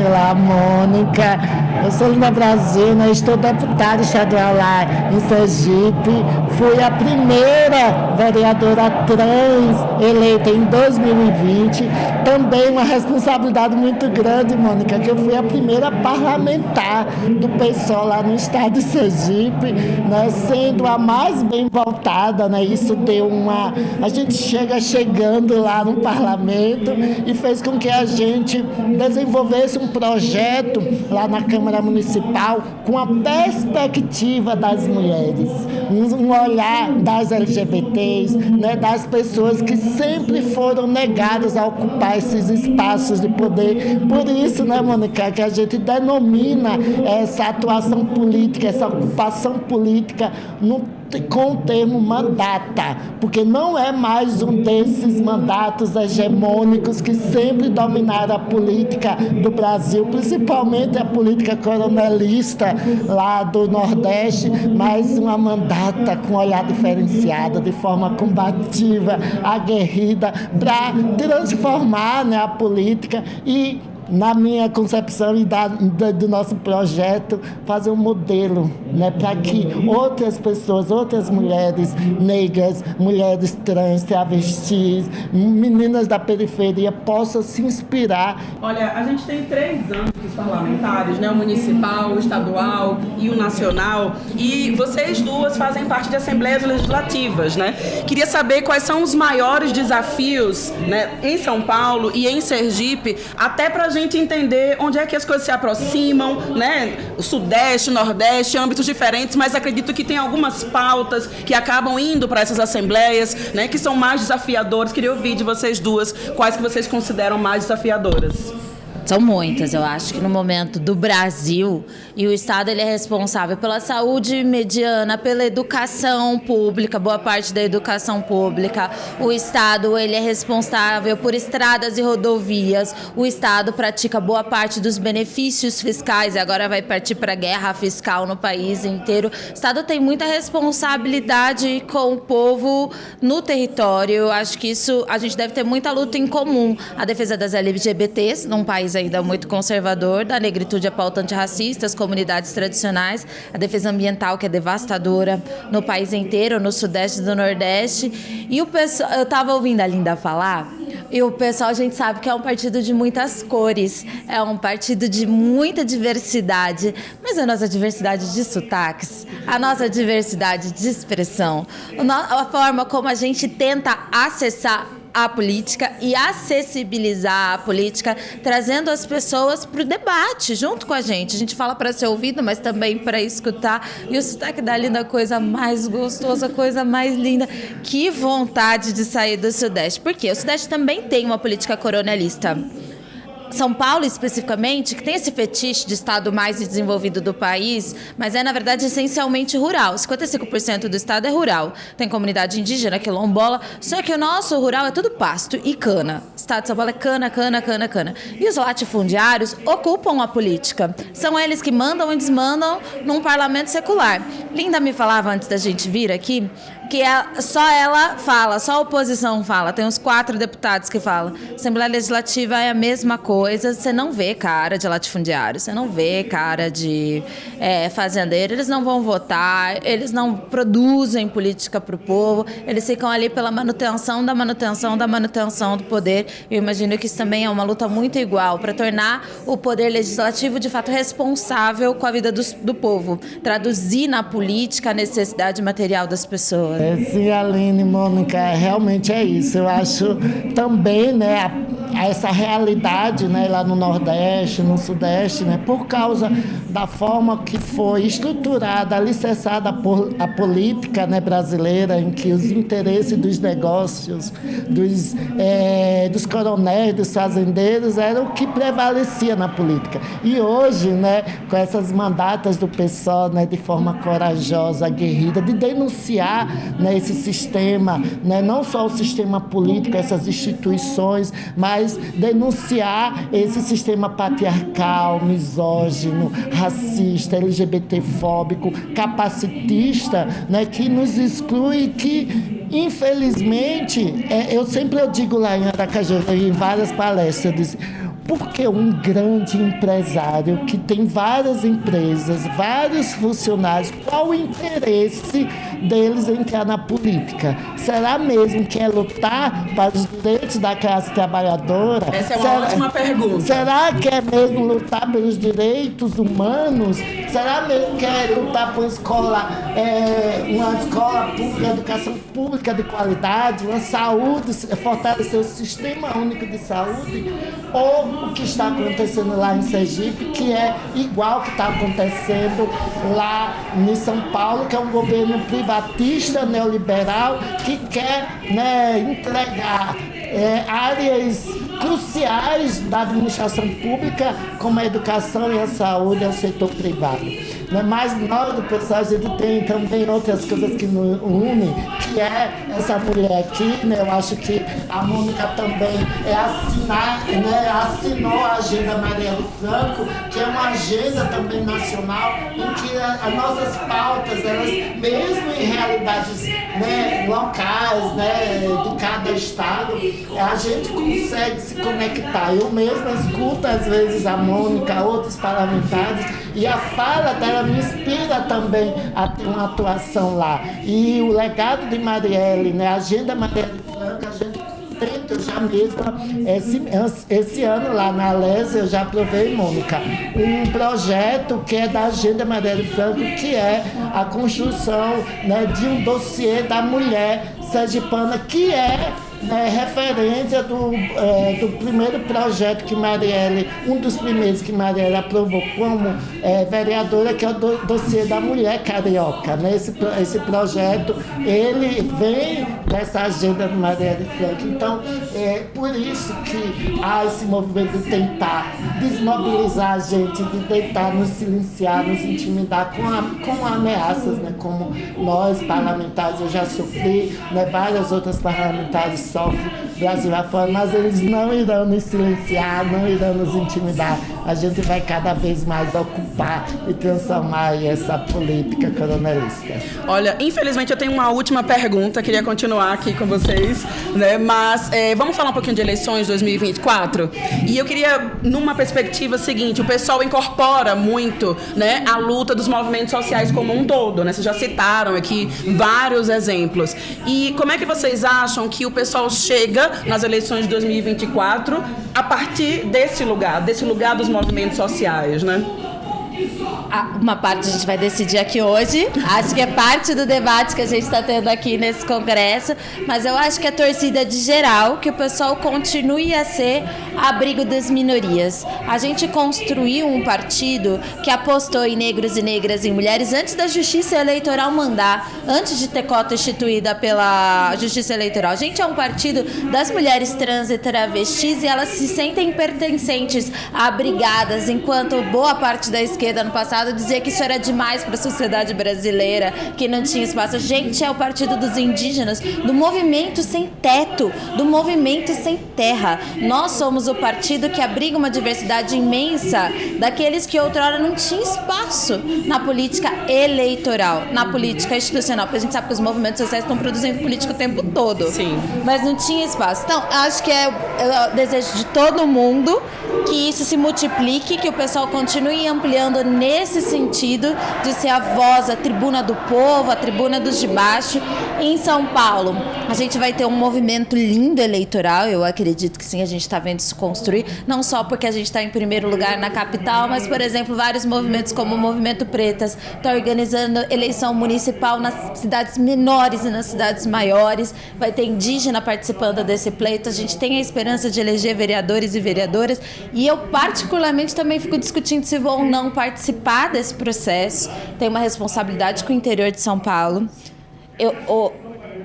Olá, Mônica. Eu sou Linda Brasil, né? Estou deputada estadual lá em Sergipe. Fui a primeira vereadora trans eleita em 2020. Também uma responsabilidade muito grande, Mônica, que eu fui a primeira parlamentar do PSOL lá no estado de Sergipe, né? Sendo a mais bem votada, né? Isso deu uma... A gente chegando lá no parlamento e fez com que a gente desenvolvesse um projeto lá na Câmara Municipal com a perspectiva das mulheres, um olhar das LGBTs, né, das pessoas que sempre foram negadas a ocupar esses espaços de poder. Por isso, né, Mônica, que a gente denomina essa atuação política, essa ocupação política com o termo mandata, porque não é mais um desses mandatos hegemônicos que sempre dominaram a política do Brasil, principalmente a política coronelista lá do Nordeste, mas uma mandata com olhar diferenciado, de forma combativa, aguerrida, para transformar, né, a política e, na minha concepção e do nosso projeto, fazer um modelo, né, para que outras pessoas, outras mulheres negras, mulheres trans, travestis, meninas da periferia possam se inspirar. Olha, a gente tem 3 âmbitos parlamentares, né, o municipal, o estadual e o nacional, e vocês duas fazem parte de assembleias legislativas, né? Queria saber quais são os maiores desafios, né, em São Paulo e em Sergipe, até para a gente entender onde é que as coisas se aproximam, né? O Sudeste, o Nordeste, âmbitos diferentes, mas acredito que tem algumas pautas que acabam indo para essas assembleias, né, que são mais desafiadoras. Queria ouvir de vocês duas quais que vocês consideram mais desafiadoras. São muitas, eu acho que no momento do Brasil, e o Estado ele é responsável pela saúde mediana, pela educação pública, boa parte da educação pública. O Estado ele é responsável por estradas e rodovias. O Estado pratica boa parte dos benefícios fiscais e agora vai partir para a guerra fiscal no país inteiro. O Estado tem muita responsabilidade com o povo no território. Eu acho que isso a gente deve ter muita luta em comum. A defesa das LGBTs, num país ainda muito conservador, da negritude, a pauta antirracista, as comunidades tradicionais, a defesa ambiental, que é devastadora no país inteiro, no Sudeste e no Nordeste. E o pessoal, eu estava ouvindo a Linda falar, e o pessoal, a gente sabe que é um partido de muitas cores, é um partido de muita diversidade, mas a nossa diversidade de sotaques, a nossa diversidade de expressão, a forma como a gente tenta acessar a política e acessibilizar a política, trazendo as pessoas para o debate junto com a gente. A gente fala para ser ouvido, mas também para escutar. E o sotaque da Linda, a coisa mais gostosa, a coisa mais linda. Que vontade de sair do Sudeste. Por quê? O Sudeste também tem uma política coronelista. São Paulo, especificamente, que tem esse fetiche de estado mais desenvolvido do país, mas é, na verdade, essencialmente rural. 55% do estado é rural. Tem comunidade indígena, quilombola, só que o nosso rural é tudo pasto e cana. O estado de São Paulo é cana, cana, cana, cana. E os latifundiários ocupam a política. São eles que mandam e desmandam num parlamento secular. Linda me falava, antes da gente vir aqui, que só ela fala, só a oposição fala. Tem uns 4 deputados que falam. Assembleia Legislativa é a mesma coisa. Você não vê cara de latifundiário, você não vê cara de fazendeiro. Eles não vão votar, eles não produzem política para o povo. Eles ficam ali pela manutenção da manutenção da manutenção do poder. Eu imagino que isso também é uma luta muito igual para tornar o poder legislativo, de fato, responsável com a vida do povo. Traduzir na política a necessidade material das pessoas. Sim, Aline, Mônica, realmente é isso. Eu acho também, né, essa realidade, né, lá no Nordeste, no Sudeste, né, por causa da forma que foi estruturada, alicerçada a política, né, brasileira, em que os interesses dos negócios, dos coronéis, dos fazendeiros, eram o que prevalecia na política. E hoje, né, com essas mandatas do PSOL, né, de forma corajosa, aguerrida, de denunciar, né, esse sistema, né, não só o sistema político, essas instituições, mas denunciar esse sistema patriarcal, misógino, racista, LGBTfóbico, capacitista, né, que nos exclui, que infelizmente, eu sempre digo lá em Aracaju, em várias palestras, eu disse, Porque um grande empresário que tem várias empresas, vários funcionários, qual o interesse deles em entrar na política? Será mesmo que é lutar para os direitos da classe trabalhadora? Essa é uma ótima pergunta. Será que é mesmo lutar pelos direitos humanos? Será mesmo que é lutar por uma escola pública, educação pública de qualidade, uma saúde, fortalecer o sistema único de saúde? Ou o que está acontecendo lá em Sergipe, que é igual que está acontecendo lá em São Paulo, que é um governo privatista, neoliberal, que quer, entregar áreas cruciais da administração pública, como a educação e a saúde, ao setor privado. Mas nós, do pessoal, a gente tem também outras coisas que nos unem, que é essa mulher aqui, eu acho que a Mônica também assinou a Agenda Marielle Franco, que é uma agenda também nacional, em que as nossas pautas, elas, mesmo em realidades locais, de cada estado, a gente consegue se conectar. Eu mesma escuto às vezes a Mônica, outros parlamentares, e a fala dela me inspira também a ter uma atuação lá. E o legado de Marielle, a Agenda Marielle Franco, a gente tenta, eu já mesma, esse ano lá na Alesa, eu já aprovei, Mônica, um projeto que é da Agenda Marielle Franco, que é a construção de um dossiê da mulher sergipana, que é referência do primeiro projeto que Marielle, um dos primeiros que Marielle aprovou como vereadora, que é o dossiê da mulher carioca. Esse projeto, ele vem dessa agenda de Marielle Franco. Então, é por isso que há esse movimento de tentar desmobilizar a gente, de tentar nos silenciar, nos intimidar com ameaças, como nós, parlamentares, eu já sofri, várias outras parlamentares sofrem Brasil afora, mas eles não irão nos silenciar, não irão nos intimidar. A gente vai cada vez mais ocupar e transformar essa política coronelista. Olha, infelizmente eu tenho uma última pergunta, queria continuar aqui com vocês, mas vamos falar um pouquinho de eleições 2024? E eu queria, numa perspectiva seguinte, o pessoal incorpora muito a luta dos movimentos sociais como um todo, Vocês já citaram aqui vários exemplos. E como é que vocês acham que o pessoal chega nas eleições de 2024 a partir desse lugar dos movimentos sociais, Uma parte a gente vai decidir aqui hoje. Acho que é parte do debate que a gente está tendo aqui nesse congresso. Mas eu acho que a torcida de geral, que o pessoal continue a ser abrigo das minorias. A gente construiu um partido que apostou em negros e negras e em mulheres antes da justiça eleitoral mandar, antes de ter cota instituída pela justiça eleitoral. A gente é um partido das mulheres trans e travestis e elas se sentem pertencentes, abrigadas, enquanto boa parte da esquerda no passado dizia que isso era demais para a sociedade brasileira, que não tinha espaço. A gente é o partido dos indígenas, do movimento sem teto, do movimento sem terra. Nós somos o partido que abriga uma diversidade imensa daqueles que outrora não tinham espaço na política eleitoral, na política institucional, porque a gente sabe que os movimentos sociais estão produzindo política o tempo todo. Sim. Mas não tinha espaço. Então, acho que é o desejo de todo mundo que isso se multiplique, que o pessoal continue ampliando nesse sentido de ser a voz, a tribuna do povo, a tribuna dos de baixo. Em São Paulo, a gente vai ter um movimento lindo eleitoral, eu acredito que sim, a gente está vendo isso construir, não só porque a gente está em primeiro lugar na capital, mas, por exemplo, vários movimentos como o Movimento Pretas estão organizando eleição municipal nas cidades menores e nas cidades maiores, vai ter indígena participando desse pleito, a gente tem a esperança de eleger vereadores e vereadoras, e eu particularmente também fico discutindo se vou ou não participar desse processo. Tem uma responsabilidade com o interior de São Paulo.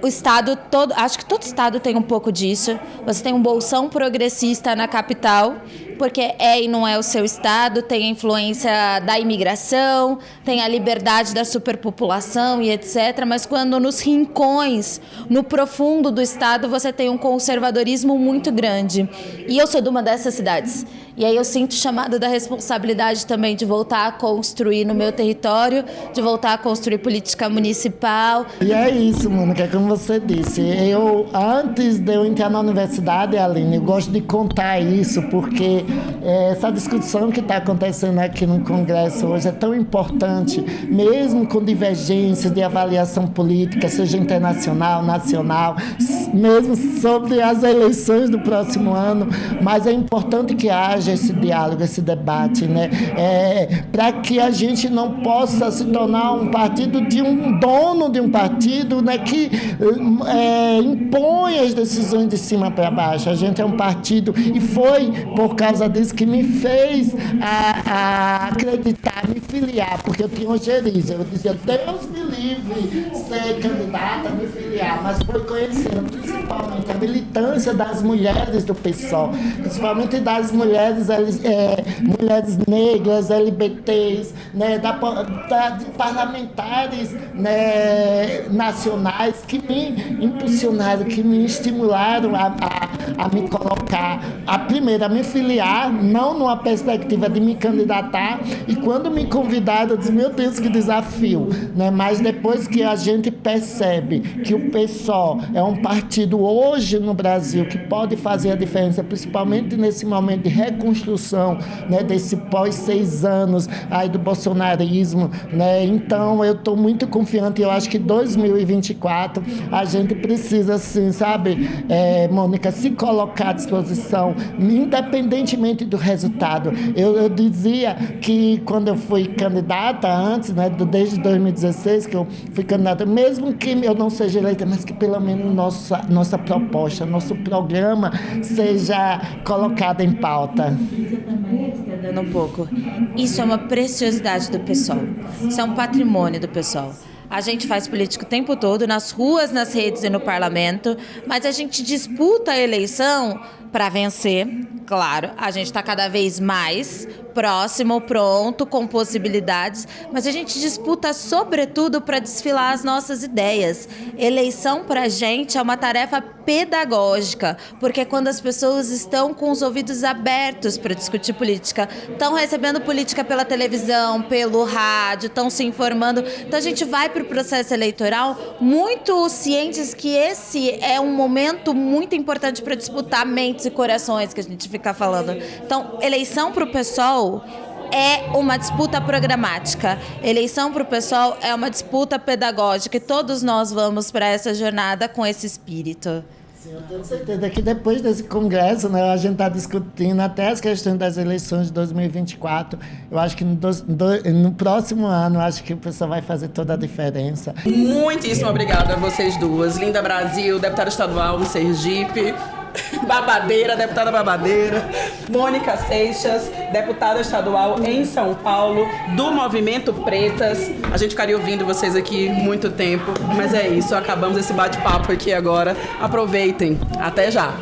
O estado todo, acho que todo estado tem um pouco disso. Você tem um bolsão progressista na capital, porque e não é o seu estado, tem a influência da imigração, tem a liberdade da superpopulação e etc. Mas quando nos rincões, no profundo do estado, você tem um conservadorismo muito grande. E eu sou de uma dessas cidades. E aí eu sinto o chamado da responsabilidade também de voltar a construir no meu território, de voltar a construir política municipal. E é isso, Mônica, como você disse. Antes de eu entrar na universidade, Aline, eu gosto de contar isso, porque essa discussão que está acontecendo aqui no Congresso hoje é tão importante, mesmo com divergências de avaliação política, seja internacional, nacional, mesmo sobre as eleições do próximo ano, mas é importante que haja esse diálogo, esse debate, né? Para que a gente não possa se tornar um partido de um dono de um partido, né, que impõe as decisões de cima para baixo. A gente é um partido, e foi por causa disso que me fez acreditar, me filiar, porque eu tinha ojeriza. Eu dizia, Deus me livre ser candidata, me filiar, mas foi conhecendo principalmente a militância das mulheres do PSOL, principalmente das mulheres negras, LGBTs, né, de parlamentares, né, nacionais, que me impulsionaram, que me estimularam a me colocar, a me filiar, não numa perspectiva de me candidatar, e quando me convidaram, eu disse, meu Deus, que desafio, né? Mas depois que a gente percebe que o PSOL é um partido hoje no Brasil que pode fazer a diferença, principalmente nesse momento de reconstrução, né, desse pós-6 anos aí do bolsonarismo, né? Então eu estou muito confiante, eu acho que 2024 a gente precisa, assim, sabe, Mônica, se colocar à disposição, independentemente do resultado. Eu dizia que quando eu fui candidata antes, né, desde 2016 que eu fui candidata, mesmo que eu não seja eleita, mas que pelo menos nossa proposta, nosso programa seja colocado em pauta. Um pouco. Isso é uma preciosidade do PSOL. Isso é um patrimônio do PSOL. A gente faz política o tempo todo, nas ruas, nas redes e no parlamento, mas a gente disputa a eleição para vencer, claro. A gente está cada vez mais próximo, pronto, com possibilidades, mas a gente disputa sobretudo para desfilar as nossas ideias. Eleição para a gente é uma tarefa pedagógica, porque quando as pessoas estão com os ouvidos abertos para discutir política, estão recebendo política pela televisão, pelo rádio, estão se informando, então a gente vai para o processo eleitoral muito cientes que esse é um momento muito importante para disputar mentes e corações, que a gente fica falando. Então, eleição para o PSOL é uma disputa programática. Eleição para o PSOL é uma disputa pedagógica, e todos nós vamos para essa jornada com esse espírito. Sim, eu tenho certeza que depois desse congresso, né, a gente está discutindo até as questões das eleições de 2024. Eu acho que no próximo ano, acho que o pessoal vai fazer toda a diferença. Muitíssimo obrigada a vocês duas. Linda Brasil, deputada estadual no Sergipe. Babadeira, deputada Babadeira. Mônica Seixas, deputada estadual em São Paulo, do Movimento Pretas. A gente ficaria ouvindo vocês aqui muito tempo, mas é isso, acabamos esse bate-papo aqui agora. Aproveitem. Até já.